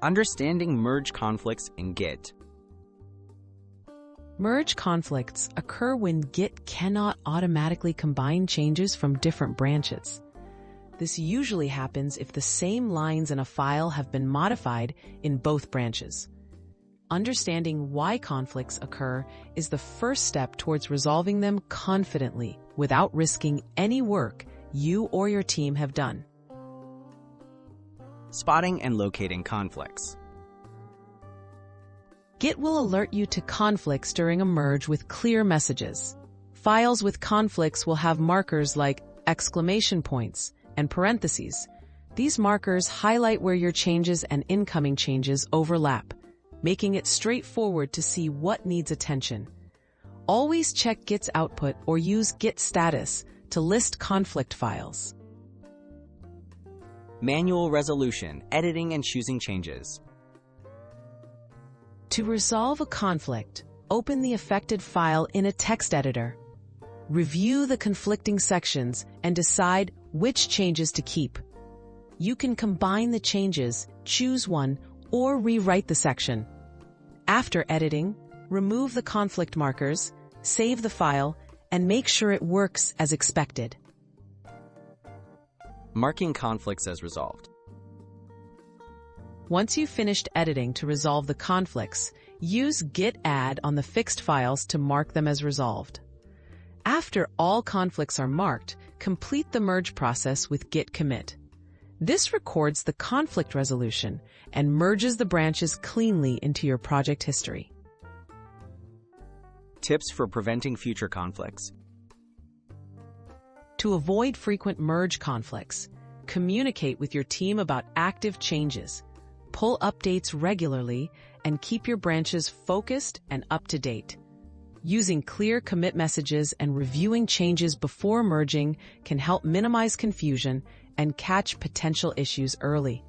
Understanding merge conflicts in Git. Merge conflicts occur when Git cannot automatically combine changes from different branches. This usually happens if the same lines in a file have been modified in both branches. Understanding why conflicts occur is the first step towards resolving them confidently without risking any work you or your team have done. Spotting and locating conflicts. Git will alert you to conflicts during a merge with clear messages. Files with conflicts will have markers like exclamation points and parentheses. These markers highlight where your changes and incoming changes overlap, making it straightforward to see what needs attention. Always check Git's output or use Git status to list conflict files. Manual resolution, editing and choosing changes. To resolve a conflict, open the affected file in a text editor. Review the conflicting sections and decide which changes to keep. You can combine the changes, choose one, or rewrite the section. After editing, remove the conflict markers, save the file, and make sure it works as expected. Marking conflicts as resolved. Once you've finished editing to resolve the conflicts, use Git add on the fixed files to mark them as resolved. After all conflicts are marked, complete the merge process with Git commit. This records the conflict resolution and merges the branches cleanly into your project history. Tips for preventing future conflicts. To avoid frequent merge conflicts, communicate with your team about active changes, pull updates regularly, and keep your branches focused and up to date. Using clear commit messages and reviewing changes before merging can help minimize confusion and catch potential issues early.